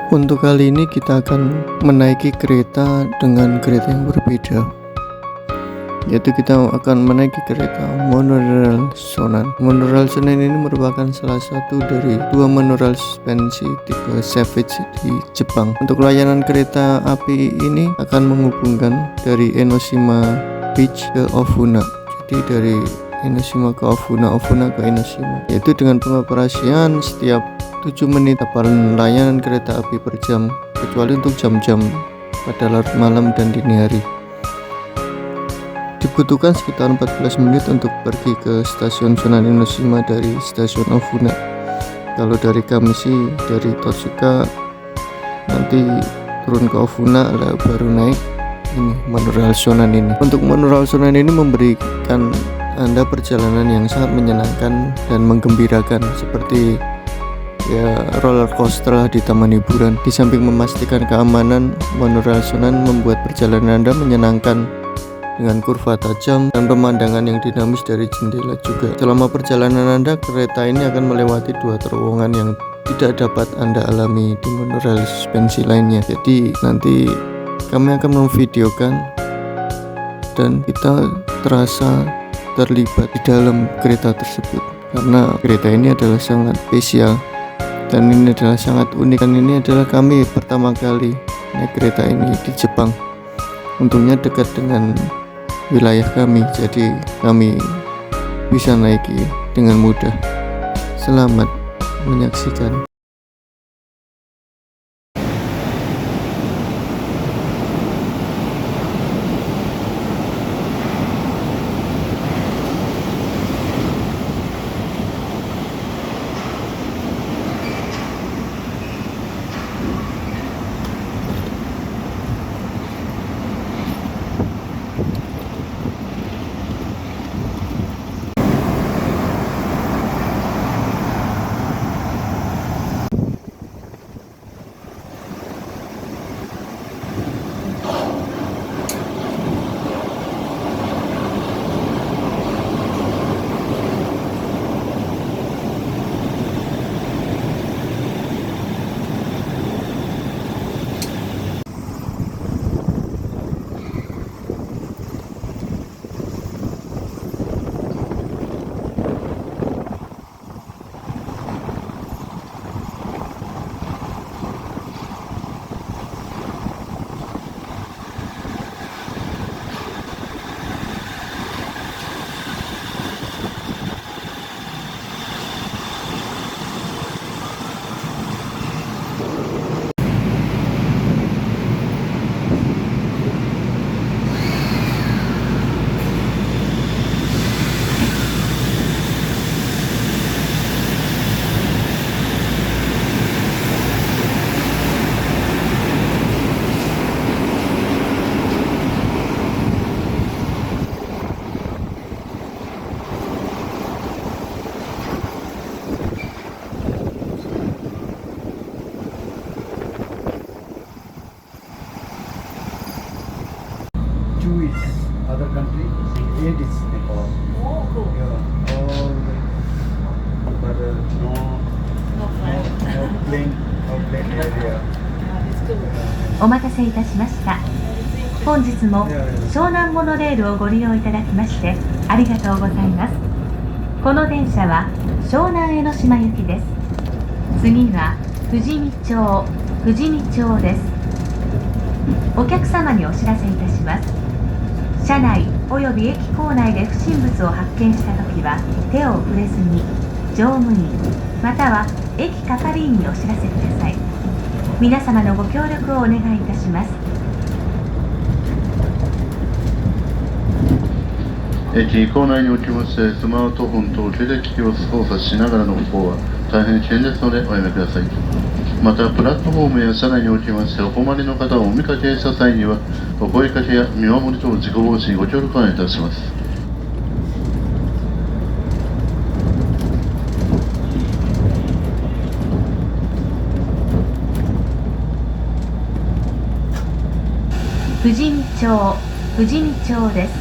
Untuk kali ini kita akan menaiki kereta dengan kereta yang berbeda, yaitu kita akan menaiki kereta monorail Shonan. Monorail Shonan ini merupakan salah satu dari dua monorail suspensi tipe Savage di Jepang. Untuk layanan kereta api ini akan menghubungkan dari Enoshima Beach ke Ofuna, jadi dari Enoshima ke Ofuna, Ofuna ke Enoshima, yaitu dengan pengoperasian setiap 7 menit kapal layanan kereta api per jam, kecuali untuk jam-jam pada larut malam dan dini hari. Dibutuhkan sekitar 14 menit untuk pergi ke stasiun Shonan Enoshima dari stasiun Ofuna. Kalau dari kami sih dari Totsuka nanti turun ke Ofuna baru naik ini monorail Shonan ini. Untuk monorail Shonan ini memberikan Anda perjalanan yang sangat menyenangkan dan menggembirakan, seperti roller coaster di taman hiburan. Di samping memastikan keamanan, monorail Shonan membuat perjalanan Anda menyenangkan dengan kurva tajam dan pemandangan yang dinamis dari jendela juga. Selama perjalanan Anda, kereta ini akan melewati 2 terowongan yang tidak dapat Anda alami di monorail suspensi lainnya. Jadi nanti kami akan memvideokan dan kita terasa terlibat di dalam kereta tersebut, karena kereta ini adalah sangat spesial dan ini adalah sangat unik, dan ini adalah kami pertama kali naik kereta ini di Jepang. Untungnya dekat dengan wilayah kami, jadi kami bisa naiki dengan mudah. Selamat menyaksikan. Other country, 8 is Nepal. Oh, cool. Yeah, all the, but no plane area. It's cool. お待たせいたしました。本日も湘南モノレールをご利用いただきましてありがとうございます。この電車は湘南江ノ島行きです。次は富士見町です。お客様にお知らせいたします。車内および駅構内で不審物を発見したときは手を触れずに乗務員または駅係員にお知らせください。皆様のご協力をお願いいたします。駅構内におきましてスマートフォンと手で機器を操作しながらの歩行は大変危険ですのでおやめください。またプラットフォームや車内におきましてお困りの方をお見かけした際にはお声かけや見守り等事故防止にご協力をお願いいたします。富士見町です。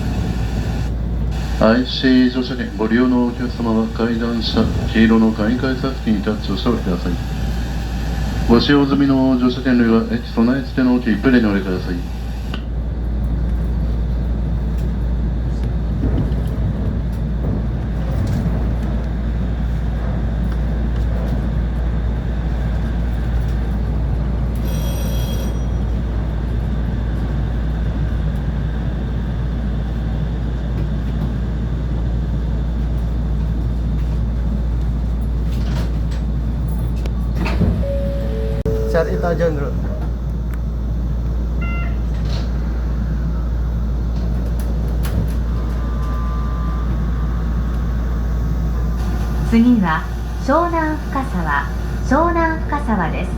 IC 乗車券ご利用のお客様は階段車黄色の階階差付近にタッチをしておください。ご使用済みの乗車券類は駅備え付けの切符でお降りください。Cari itu aja dulu.次は湘南深沢、湘南深沢です。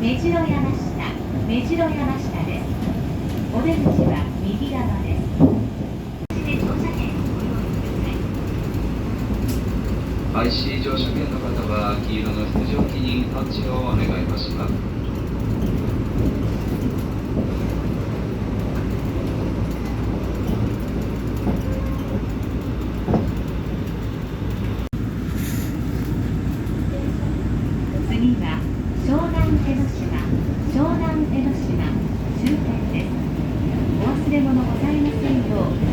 目白山下、目白山下です。お出口は右側です。で乗車券をご用意ください。 IC 乗車券の方は黄色の出場機にタッチをお願いいたします。次は湘南江ノ島、湘南江ノ島終点です。お忘れ物ございませんよう